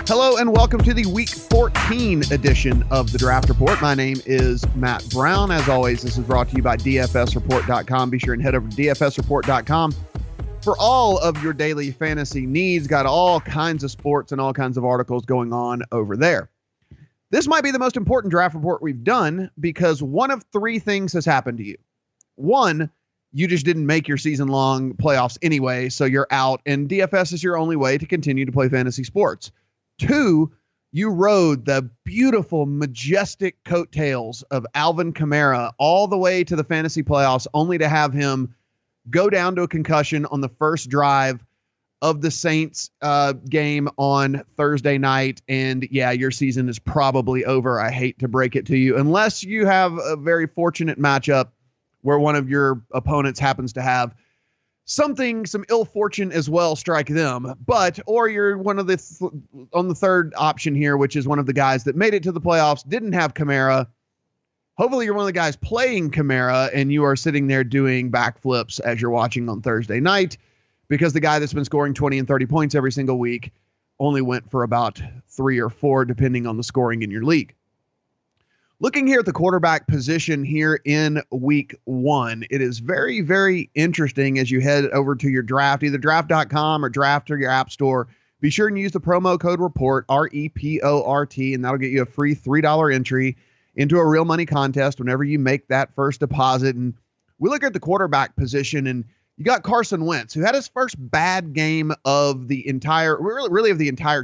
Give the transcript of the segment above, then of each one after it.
Hello and welcome to the Week 14 edition of the Draft Report. My name is Matt Brown. As always, this is brought to you by DFSreport.com. Be sure and head over to DFSreport.com for all of your daily fantasy needs. Got all kinds of sports and all kinds of articles going on over there. This might be the most important draft report we've done because one of three things has happened to you. One, you just didn't make your season-long playoffs anyway, so you're out, and DFS is your only way to continue to play fantasy sports. Two, you rode the beautiful, majestic coattails of Alvin Kamara all the way to the fantasy playoffs, only to have him go down to a concussion on the first drive of the Saints game on Thursday night. And yeah, your season is probably over. I hate to break it to you, unless you have a very fortunate matchup where one of your opponents happens to have some ill fortune as well strike them. Or you're one of on the third option here, which is one of the guys that made it to the playoffs, didn't have Kamara. Hopefully you're one of the guys playing Kamara and you are sitting there doing backflips as you're watching on Thursday night, because the guy that's been scoring 20 and 30 points every single week only went for about 3 or 4, depending on the scoring in your league. Looking here at the quarterback position here in week 1, it is very, very interesting as you head over to your draft, either draft.com or draft or your app store. Be sure and use the promo code REPORT, REPORT, and that'll get you a free $3 entry into a real money contest whenever you make that first deposit. And we look at the quarterback position, and you got Carson Wentz, who had his first bad game of the entire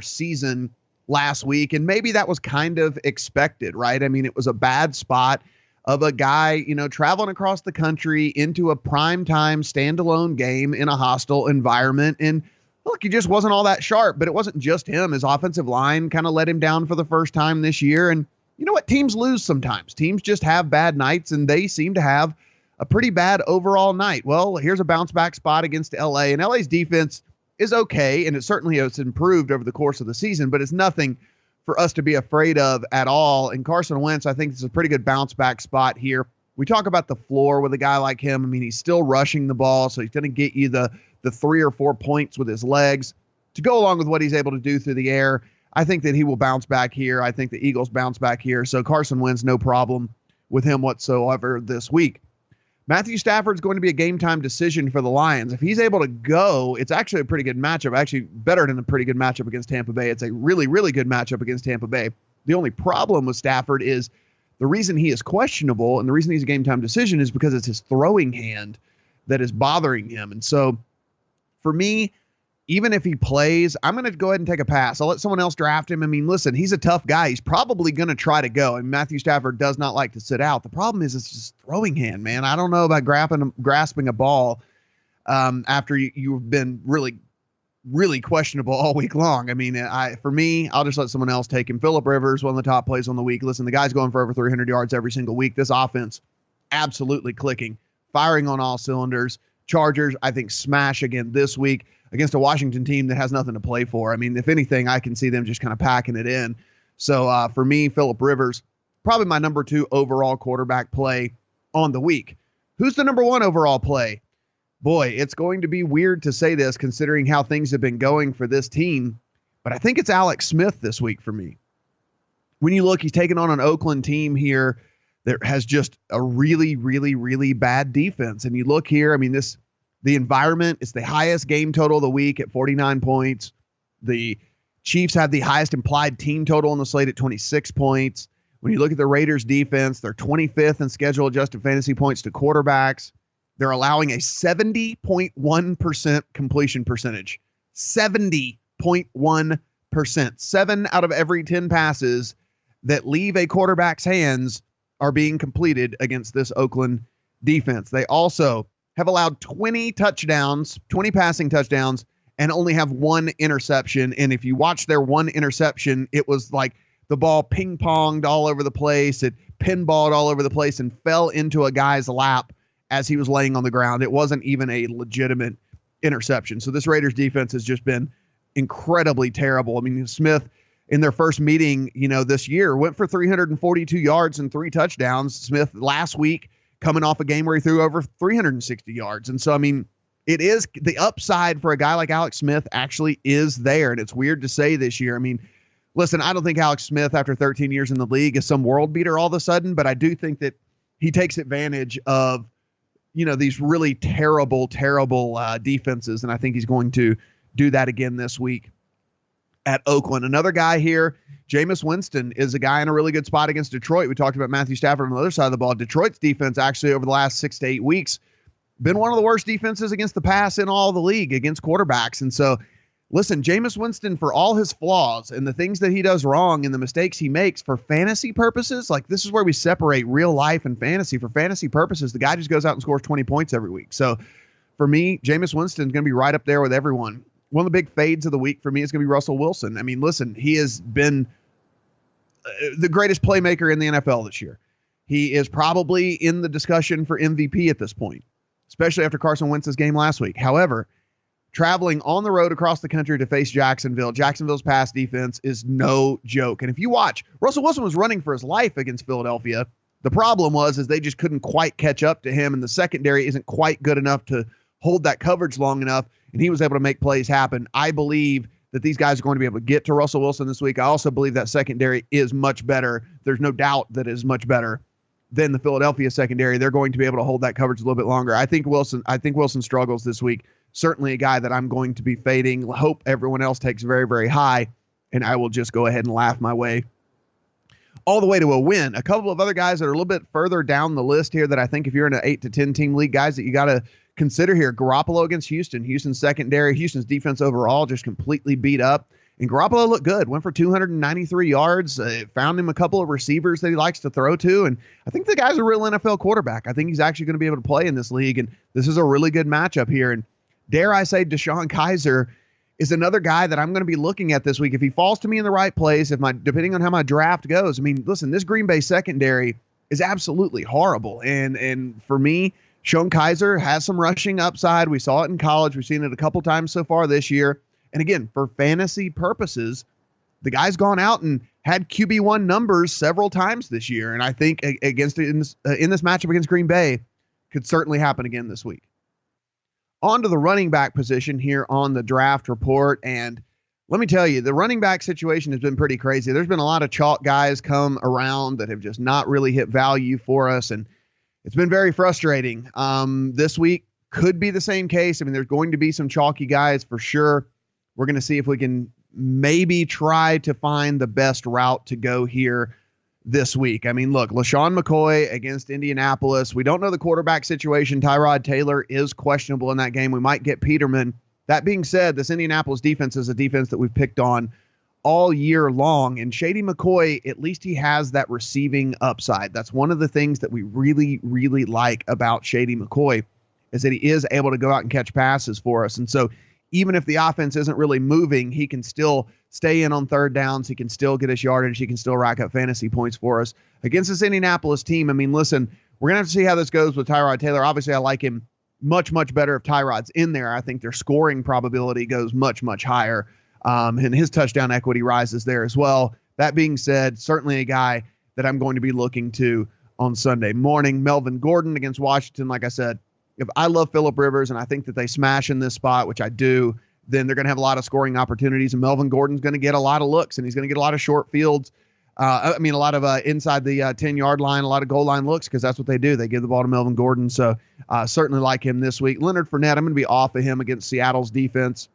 season last week. And maybe that was kind of expected, right? I mean, it was a bad spot of a guy, traveling across the country into a primetime standalone game in a hostile environment. And look, he just wasn't all that sharp, but it wasn't just him. His offensive line kind of let him down for the first time this year. And you know what? Teams lose sometimes. Teams just have bad nights, and they seem to have a pretty bad overall night. Well, here's a bounce back spot against LA, and LA's defense is okay, and it certainly has improved over the course of the season, but it's nothing for us to be afraid of at all. And Carson Wentz, I think this is a pretty good bounce back spot here. We talk about the floor with a guy like him. I mean, he's still rushing the ball, so he's going to get you the 3 or 4 points with his legs to go along with what he's able to do through the air. I think that he will bounce back here. I think the Eagles bounce back here. So Carson Wentz, no problem with him whatsoever this week. Matthew Stafford's going to be a game-time decision for the Lions. If he's able to go, it's actually a pretty good matchup, actually better than a pretty good matchup against Tampa Bay. It's a really, really good matchup against Tampa Bay. The only problem with Stafford is the reason he is questionable and the reason he's a game-time decision is because it's his throwing hand that is bothering him. And so for me, even if he plays, I'm going to go ahead and take a pass. I'll let someone else draft him. I mean, listen, he's a tough guy. He's probably going to try to go. And Matthew Stafford does not like to sit out. The problem is it's just throwing hand, man. I don't know about grasping a ball after you've been really, really questionable all week long. I mean, for me, I'll just let someone else take him. Phillip Rivers, one of the top plays on the week. Listen, the guy's going for over 300 yards every single week. This offense, absolutely clicking, firing on all cylinders. Chargers, I think, smash again this week against a Washington team that has nothing to play for. I mean, if anything, I can see them just kind of packing it in. So for me, Phillip Rivers, probably my number 2 overall quarterback play on the week. Who's the number 1 overall play? Boy, it's going to be weird to say this considering how things have been going for this team, but I think it's Alex Smith this week for me. When you look, he's taking on an Oakland team here that has just a really, really, really bad defense. And you look here, I mean, the environment is the highest game total of the week at 49 points. The Chiefs have the highest implied team total on the slate at 26 points. When you look at the Raiders defense, they're 25th in schedule adjusted fantasy points to quarterbacks. They're allowing a 70.1% completion percentage. 70.1%. 7 out of every 10 passes that leave a quarterback's hands are being completed against this Oakland defense. They also have allowed 20 passing touchdowns, and only have 1 interception. And if you watch their 1 interception, it was like the ball ping-ponged all over the place. It pinballed all over the place and fell into a guy's lap as he was laying on the ground. It wasn't even a legitimate interception. So this Raiders defense has just been incredibly terrible. I mean, Smith, in their first meeting, this year, went for 342 yards and 3 touchdowns. Smith last week coming off a game where he threw over 360 yards. And so, I mean, it is the upside for a guy like Alex Smith actually is there. And it's weird to say this year. I mean, listen, I don't think Alex Smith, after 13 years in the league, is some world beater all of a sudden, but I do think that he takes advantage of, these really terrible defenses, and I think he's going to do that again this week at Oakland. Another guy here, Jameis Winston, is a guy in a really good spot against Detroit. We talked about Matthew Stafford on the other side of the ball. Detroit's defense actually over the last 6 to 8 weeks been one of the worst defenses against the pass in all the league against quarterbacks. And so, listen, Jameis Winston, for all his flaws and the things that he does wrong and the mistakes he makes, for fantasy purposes, like this is where we separate real life and fantasy. For fantasy purposes, the guy just goes out and scores 20 points every week. So for me, Jameis Winston is going to be right up there with everyone. One of the big fades of the week for me is going to be Russell Wilson. I mean, listen, he has been the greatest playmaker in the NFL this year. He is probably in the discussion for MVP at this point, especially after Carson Wentz's game last week. However, traveling on the road across the country to face Jacksonville's pass defense is no joke. And if you watch, Russell Wilson was running for his life against Philadelphia. The problem is they just couldn't quite catch up to him, and the secondary isn't quite good enough to hold that coverage long enough, and he was able to make plays happen. I believe that these guys are going to be able to get to Russell Wilson this week. I also believe that secondary is much better. There's no doubt that it is much better than the Philadelphia secondary. They're going to be able to hold that coverage a little bit longer. I think Wilson struggles this week. Certainly a guy that I'm going to be fading. Hope everyone else takes very, very high, and I will just go ahead and laugh my way all the way to a win. A couple of other guys that are a little bit further down the list here that I think if you're in an 8 to 10 team league, guys that you got to consider here. Garoppolo against Houston. Houston's secondary, Houston's defense overall just completely beat up. And Garoppolo looked good. Went for 293 yards. Found him a couple of receivers that he likes to throw to. And I think the guy's a real NFL quarterback. I think he's actually going to be able to play in this league. And this is a really good matchup here. And dare I say, Deshaun Kaiser is another guy that I'm going to be looking at this week. If he falls to me in the right place, depending on how my draft goes, I mean, listen, this Green Bay secondary is absolutely horrible. And for me, Deshaun Kaiser has some rushing upside. We saw it in college. We've seen it a couple times so far this year. And again, for fantasy purposes, the guy's gone out and had QB1 numbers several times this year. And I think in this matchup against Green Bay could certainly happen again this week. On to the running back position here on the draft report. And let me tell you, the running back situation has been pretty crazy. There's been a lot of chalk guys come around that have just not really hit value for us. And it's been very frustrating. This week could be the same case. I mean, there's going to be some chalky guys for sure. We're going to see if we can maybe try to find the best route to go here this week. I mean, look, LaShawn McCoy against Indianapolis. We don't know the quarterback situation. Tyrod Taylor is questionable in that game. We might get Peterman. That being said, this Indianapolis defense is a defense that we've picked on all year long. And Shady McCoy, at least he has that receiving upside. That's one of the things that we really, really like about Shady McCoy is that he is able to go out and catch passes for us. And so even if the offense isn't really moving, he can still stay in on third downs. He can still get us yardage. He can still rack up fantasy points for us against this Indianapolis team. I mean, listen, we're going to have to see how this goes with Tyrod Taylor. Obviously, I like him much, much better if Tyrod's in there. I think their scoring probability goes much, much higher. And his touchdown equity rises there as well. That being said, certainly a guy that I'm going to be looking to on Sunday morning. Melvin Gordon against Washington. Like I said, if I love Phillip Rivers and I think that they smash in this spot, which I do, then they're going to have a lot of scoring opportunities. And Melvin Gordon's going to get a lot of looks, and he's going to get a lot of short fields. A lot of inside the 10-yard line, a lot of goal line looks, because that's what they do. They give the ball to Melvin Gordon. So certainly like him this week. Leonard Fournette, I'm going to be off of him against Seattle's defense.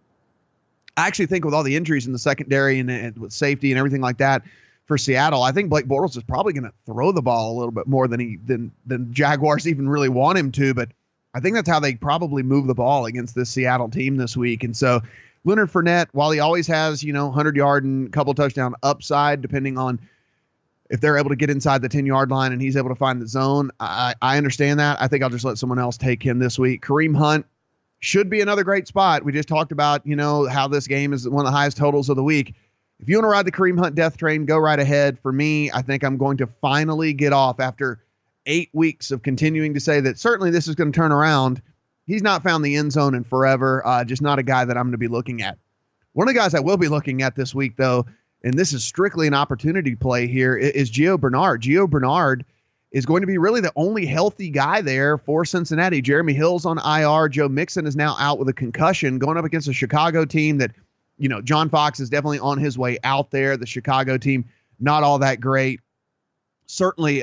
I actually think with all the injuries in the secondary and with safety and everything like that for Seattle, I think Blake Bortles is probably going to throw the ball a little bit more than Jaguars even really want him to. But I think that's how they probably move the ball against this Seattle team this week. And so Leonard Fournette, while he always has, 100-yard and a couple touchdown upside, depending on if they're able to get inside the 10-yard line and he's able to find the zone, I understand that. I think I'll just let someone else take him this week. Kareem Hunt should be another great spot. We just talked about, how this game is one of the highest totals of the week. If you want to ride the Kareem Hunt death train, go right ahead. For me, I think I'm going to finally get off after 8 weeks of continuing to say that certainly this is going to turn around. He's not found the end zone in forever. Just not a guy that I'm going to be looking at. One of the guys I will be looking at this week, though, and this is strictly an opportunity play here, is Gio Bernard. Gio Bernard is going to be really the only healthy guy there for Cincinnati. Jeremy Hill's on IR. Joe Mixon is now out with a concussion, going up against a Chicago team that John Fox is definitely on his way out there. The Chicago team, not all that great. Certainly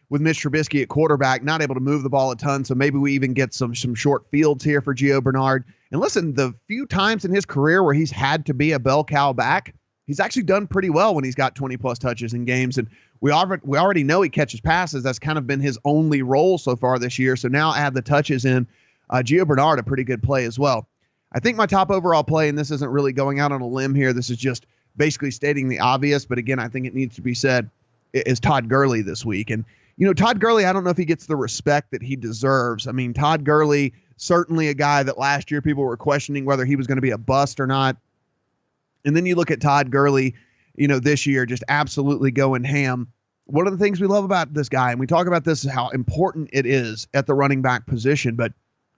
with Mitch Trubisky at quarterback, not able to move the ball a ton. So maybe we even get some short fields here for Gio Bernard. And listen, the few times in his career where he's had to be a bell cow back, he's actually done pretty well when he's got 20-plus touches in games. And we already know he catches passes. That's kind of been his only role so far this year. So now add the touches in. Gio Bernard, a pretty good play as well. I think my top overall play, and this isn't really going out on a limb here, this is just basically stating the obvious, but again, I think it needs to be said, is Todd Gurley this week. And, Todd Gurley, I don't know if he gets the respect that he deserves. I mean, Todd Gurley, certainly a guy that last year people were questioning whether he was going to be a bust or not. And then you look at Todd Gurley, this year just absolutely going ham. One of the things we love about this guy, and we talk about this, is how important it is at the running back position. But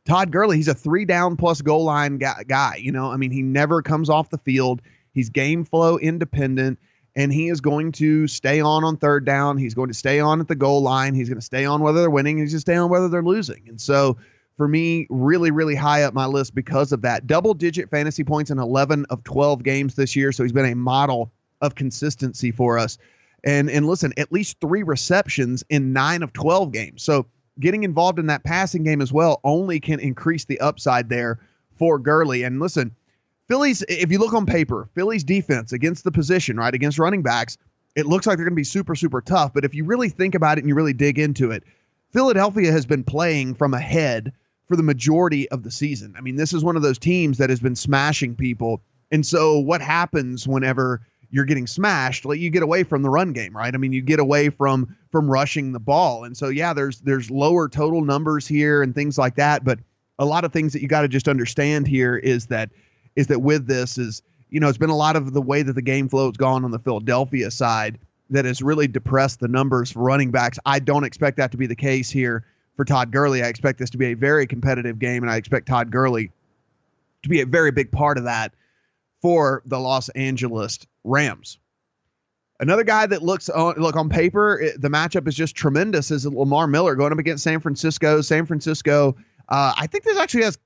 Todd Gurley, he's a 3-down-plus goal line guy. He never comes off the field. He's game flow independent, and he is going to stay on third down. He's going to stay on at the goal line. He's going to stay on whether they're winning. He's going to stay on whether they're losing. And so for me, really, really high up my list because of that. Double-digit fantasy points in 11 of 12 games this year, so he's been a model of consistency for us. And listen, at least 3 receptions in 9 of 12 games. So getting involved in that passing game as well only can increase the upside there for Gurley. And listen, Phillies, if you look on paper, Phillies defense against the position, right, against running backs, it looks like they're going to be super, super tough. But if you really think about it and you really dig into it, Philadelphia has been playing from ahead for the majority of the season. I mean, this is one of those teams that has been smashing people. And so what happens whenever you're getting smashed? Like, you get away from the run game, right? I mean, you get away from rushing the ball. And so, yeah, there's lower total numbers here and things like that. But a lot of things that you got to just understand here is that with this is, it's been a lot of the way that the game flow has gone on the Philadelphia side that has really depressed the numbers for running backs. I don't expect that to be the case here for Todd Gurley. I expect this to be a very competitive game, and I expect Todd Gurley to be a very big part of that for the Los Angeles Rams. Another guy that looks on paper, the matchup is just tremendous, is Lamar Miller going up against San Francisco. I think this actually has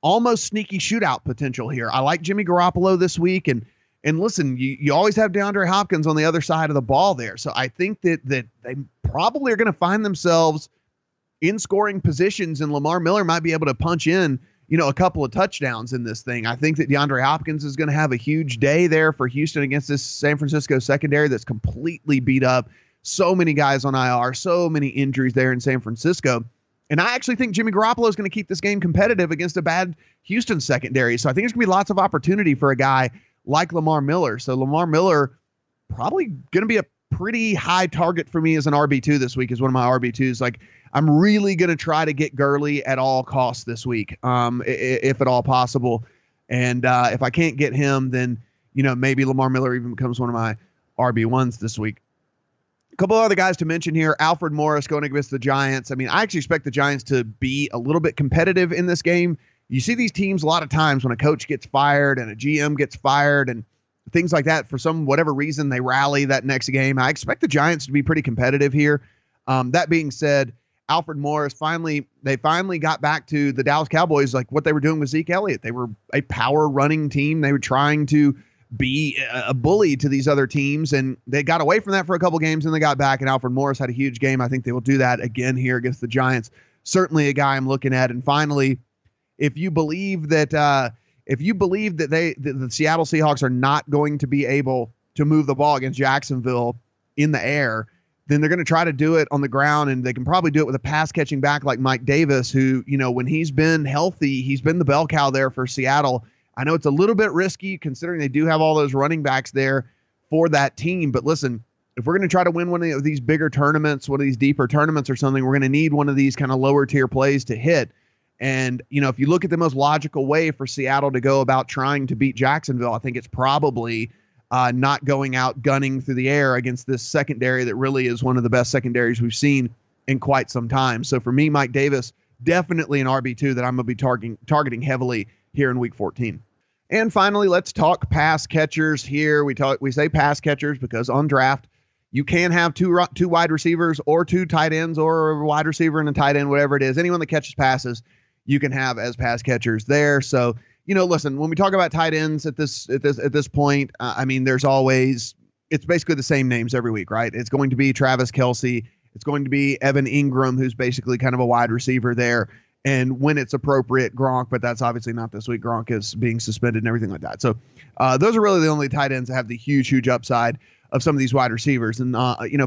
almost sneaky shootout potential here. I like Jimmy Garoppolo this week, and listen, you always have DeAndre Hopkins on the other side of the ball there. So I think that they probably are going to find themselves in scoring positions, and Lamar Miller might be able to punch in a couple of touchdowns in this thing. I think that DeAndre Hopkins is going to have a huge day there for Houston against this San Francisco secondary that's completely beat up. So many guys on IR, so many injuries there in San Francisco. And I actually think Jimmy Garoppolo is going to keep this game competitive against a bad Houston secondary. So I think there's going to be lots of opportunity for a guy like Lamar Miller. So Lamar Miller probably going to be a pretty high target for me as an RB2 this week, is one of my RB2s. Like, I'm really going to try to get Gurley at all costs this week, if at all possible. And if I can't get him, then, maybe Lamar Miller even becomes one of my RB1s this week. A couple other guys to mention here. Alfred Morris going against the Giants. I mean, I actually expect the Giants to be a little bit competitive in this game. You see these teams a lot of times when a coach gets fired and a GM gets fired and things like that, for whatever reason, they rally that next game. I expect the Giants to be pretty competitive here. That being said, Alfred Morris finally got back to the Dallas Cowboys, like what they were doing with Zeke Elliott. They were a power running team. They were trying to be a bully to these other teams, and they got away from that for a couple games, and they got back, and Alfred Morris had a huge game. I think they will do that again here against the Giants. Certainly a guy I'm looking at. And finally, if you believe that the Seattle Seahawks are not going to be able to move the ball against Jacksonville in the air, then they're going to try to do it on the ground, and they can probably do it with a pass-catching back like Mike Davis, who, when he's been healthy, he's been the bell cow there for Seattle. I know it's a little bit risky considering they do have all those running backs there for that team. But listen, if we're going to try to win one of these bigger tournaments, one of these deeper tournaments or something, we're going to need one of these kind of lower tier plays to hit. And, if you look at the most logical way for Seattle to go about trying to beat Jacksonville, I think it's probably not going out gunning through the air against this secondary that really is one of the best secondaries we've seen in quite some time. So for me, Mike Davis, definitely an RB2 that I'm going to be targeting heavily here in week 14. And finally, let's talk pass catchers here. We say pass catchers because on draft, you can have two wide receivers or 2 tight ends or a wide receiver and a tight end, whatever it is. Anyone that catches passes, you can have as pass catchers there. So listen, when we talk about tight ends at this point, I mean, it's basically the same names every week, right? It's going to be Travis Kelce. It's going to be Evan Ingram, who's basically kind of a wide receiver there. And when it's appropriate, Gronk, but that's obviously not this week. Gronk is being suspended and everything like that. So those are really the only tight ends that have the huge upside of some of these wide receivers. And,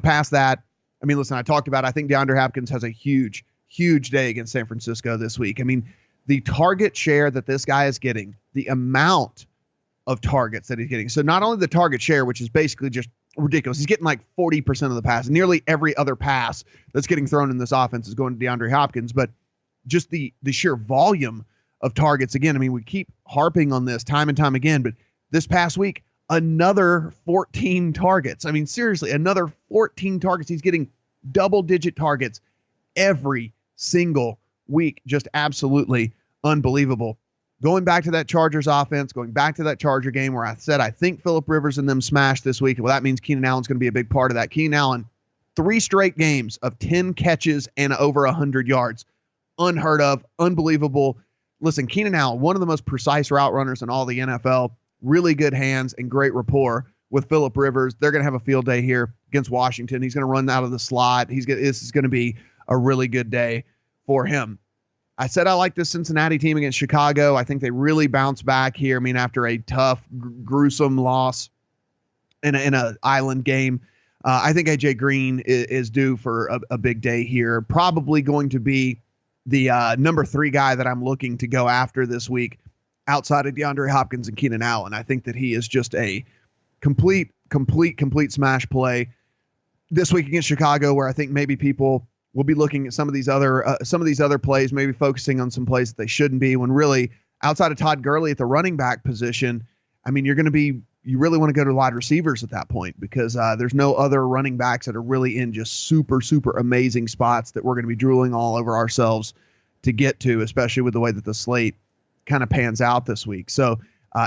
past that, I mean, listen, I talked about, I think DeAndre Hopkins has a huge day against San Francisco this week. I mean, the target share that this guy is getting, the amount of targets that he's getting. So not only the target share, which is basically just ridiculous. He's getting like 40% of the pass. Nearly every other pass that's getting thrown in this offense is going to DeAndre Hopkins, but just the sheer volume of targets. Again, I mean, we keep harping on this time and time again, but this past week, another 14 targets. I mean, seriously, another 14 targets. He's getting double-digit targets every single week. Just absolutely unbelievable. Going back to that Chargers offense, going back to that Charger game where I said I think Phillip Rivers and them smashed this week. Well, that means Keenan Allen's going to be a big part of that. Keenan Allen, 3 straight games of 10 catches and over 100 yards. Unheard of, unbelievable. Listen, Keenan Allen, one of the most precise route runners in all the NFL, really good hands and great rapport with Phillip Rivers. They're going to have a field day here against Washington. He's going to run out of the slot. This is going to be a really good day for him. I said I like this Cincinnati team against Chicago. I think they really bounce back here. I mean, after a tough, gruesome loss in an island game, I think A.J. Green is due for a big day here. Probably going to be the number 3 guy that I'm looking to go after this week outside of DeAndre Hopkins and Keenan Allen. I think that he is just a complete smash play this week against Chicago, where I think maybe people will be looking at some of these other plays, maybe focusing on some plays that they shouldn't be, when really outside of Todd Gurley at the running back position, I mean, you really want to go to wide receivers at that point, because there's no other running backs that are really in just super amazing spots that we're going to be drooling all over ourselves to get to, especially with the way that the slate kind of pans out this week. So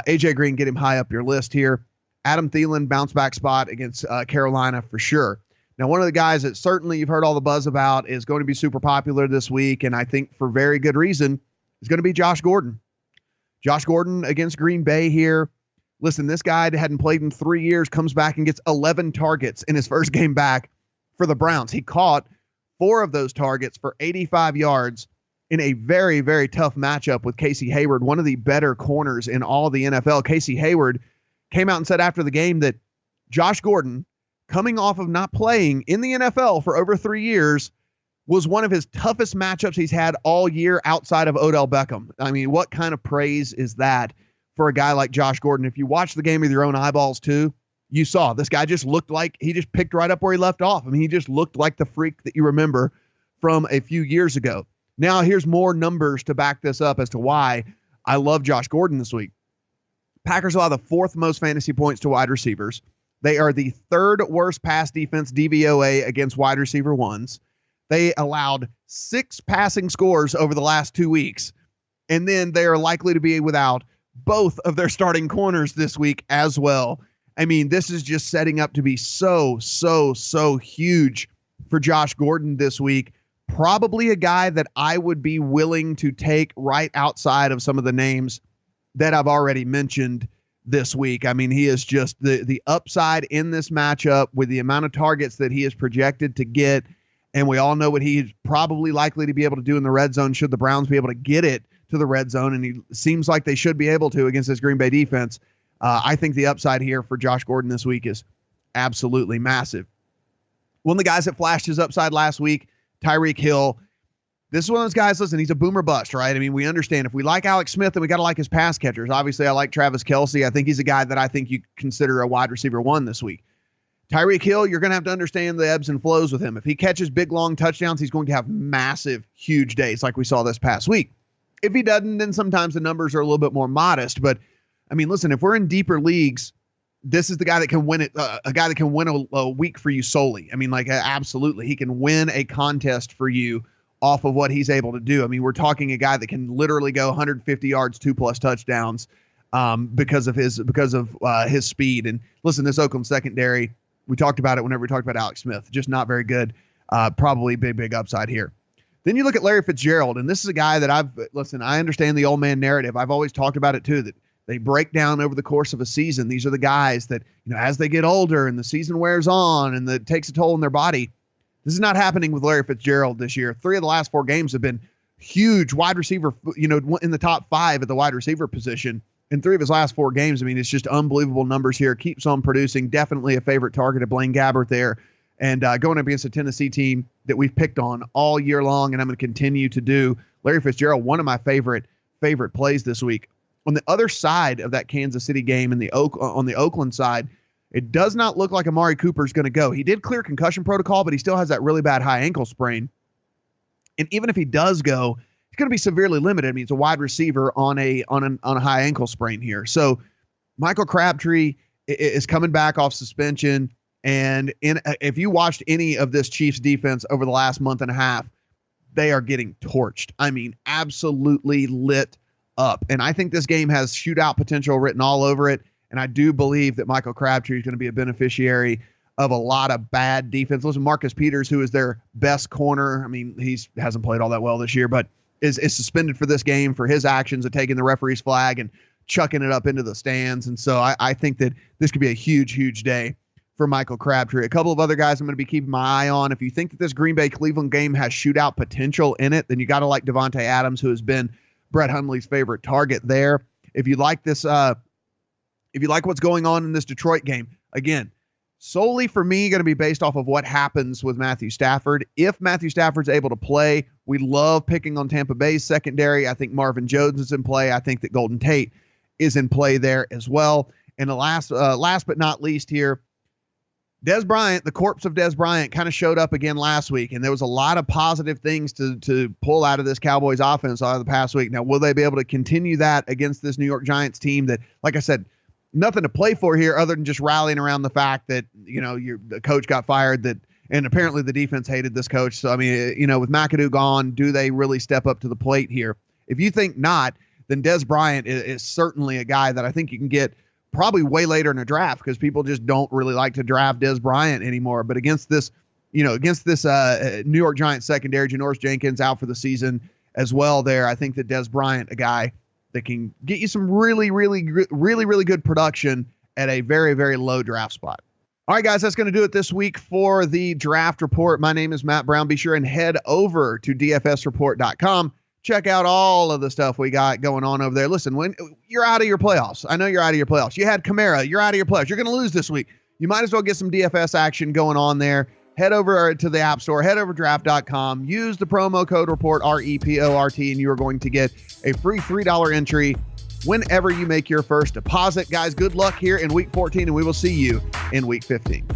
A.J. Green, get him high up your list here. Adam Thielen, bounce back spot against Carolina for sure. Now, one of the guys that certainly you've heard all the buzz about is going to be super popular this week, and I think for very good reason, is going to be Josh Gordon. Josh Gordon against Green Bay here. Listen, this guy hadn't played in 3 years, comes back and gets 11 targets in his first game back for the Browns. He caught 4 of those targets for 85 yards in a very tough matchup with Casey Hayward, one of the better corners in all of the NFL. Casey Hayward came out and said after the game that Josh Gordon, coming off of not playing in the NFL for over 3 years, was one of his toughest matchups he's had all year outside of Odell Beckham. I mean, what kind of praise is that for a guy like Josh Gordon? If you watch the game with your own eyeballs too, you saw this guy just looked like he just picked right up where he left off. I mean, he just looked like the freak that you remember from a few years ago. Now, here's more numbers to back this up as to why I love Josh Gordon this week. Packers allow the 4th most fantasy points to wide receivers. They are the 3rd worst pass defense DVOA against wide receiver ones. They allowed 6 passing scores over the last 2 weeks. And then they are likely to be without both of their starting corners this week as well. I mean, this is just setting up to be so huge for Josh Gordon this week. Probably a guy that I would be willing to take right outside of some of the names that I've already mentioned this week. I mean, he is just the upside in this matchup with the amount of targets that he is projected to get. And we all know what he's probably likely to be able to do in the red zone should the Browns be able to get it to the red zone. And he seems like they should be able to against this Green Bay defense. I think the upside here for Josh Gordon this week is absolutely massive. One of the guys that flashed his upside last week, Tyreek Hill. This is one of those guys, listen, he's a boomer bust, right? I mean, we understand if we like Alex Smith, then we got to like his pass catchers. Obviously, I like Travis Kelce. I think he's a guy that I think you consider a wide receiver 1 this week. Tyreek Hill, you're going to have to understand the ebbs and flows with him. If he catches big, long touchdowns, he's going to have massive, huge days like we saw this past week. If he doesn't, then sometimes the numbers are a little bit more modest. But, I mean, listen, if we're in deeper leagues, this is the guy that can win it, a guy that can win a week for you solely. I mean, like, absolutely. He can win a contest for you off of what he's able to do. I mean, we're talking a guy that can literally go 150 yards, 2+ touchdowns because of his speed. And listen, this Oakland secondary, we talked about it whenever we talked about Alex Smith, just not very good. Probably big upside here. Then you look at Larry Fitzgerald, and this is a guy that I understand the old man narrative. I've always talked about it too, that they break down over the course of a season. These are the guys that, as they get older and the season wears on and it takes a toll on their body. This is not happening with Larry Fitzgerald this year. 3 of the last 4 games have been huge wide receiver, in the top 5 at the wide receiver position. In 3 of his last 4 games, it's just unbelievable numbers here. Keeps on producing. Definitely a favorite target of Blaine Gabbert there. And going up against a Tennessee team that we've picked on all year long, and I'm going to continue to do. Larry Fitzgerald, one of my favorite plays this week. On the other side of that Kansas City game, on the Oakland side, it does not look like Amari Cooper's going to go. He did clear concussion protocol, but he still has that really bad high ankle sprain. And even if he does go, he's going to be severely limited. He's a wide receiver on a high ankle sprain here. So Michael Crabtree is coming back off suspension. And if you watched any of this Chiefs defense over the last month and a half, they are getting torched. Absolutely lit up. And I think this game has shootout potential written all over it. And I do believe that Michael Crabtree is going to be a beneficiary of a lot of bad defense. Listen, Marcus Peters, who is their best corner, he hasn't played all that well this year, but is suspended for this game for his actions of taking the referee's flag and chucking it up into the stands. And so I think that this could be a huge, huge day for Michael Crabtree. A couple of other guys I'm going to be keeping my eye on. If you think that this Green Bay Cleveland game has shootout potential in it, then you got to like Devontae Adams, who has been Brett Hundley's favorite target there. If you like this, if you like what's going on in this Detroit game, again, solely for me, going to be based off of what happens with Matthew Stafford. If Matthew Stafford's able to play, we love picking on Tampa Bay's secondary. I think Marvin Jones is in play. I think that Golden Tate is in play there as well. And the last but not least here, Dez Bryant, the corpse of Dez Bryant, kind of showed up again last week, and there was a lot of positive things to pull out of this Cowboys offense out of the past week. Now, will they be able to continue that against this New York Giants team that, like I said, nothing to play for here other than just rallying around the fact that, the coach got fired, and apparently the defense hated this coach. So, with McAdoo gone, do they really step up to the plate here? If you think not, then Dez Bryant is certainly a guy that I think you can get probably way later in a draft, because people just don't really like to draft Dez Bryant anymore. But against this New York Giants secondary, Janoris Jenkins out for the season as well there, I think that Dez Bryant, a guy that can get you some really, really, really, really good production at a very, very low draft spot. All right, guys, that's going to do it this week for the Draft Report. My name is Matt Brown. Be sure and head over to dfsreport.com. Check out all of the stuff we got going on over there. Listen, when you're out of your playoffs, I know you're out of your playoffs. You had Kamara, you're out of your playoffs. You're going to lose this week. You might as well get some DFS action going on there. Head over to the App Store, head over to draft.com, use the promo code REPORT, REPORT, and you are going to get a free $3 entry whenever you make your first deposit. Guys, good luck here in Week 14, and we will see you in Week 15.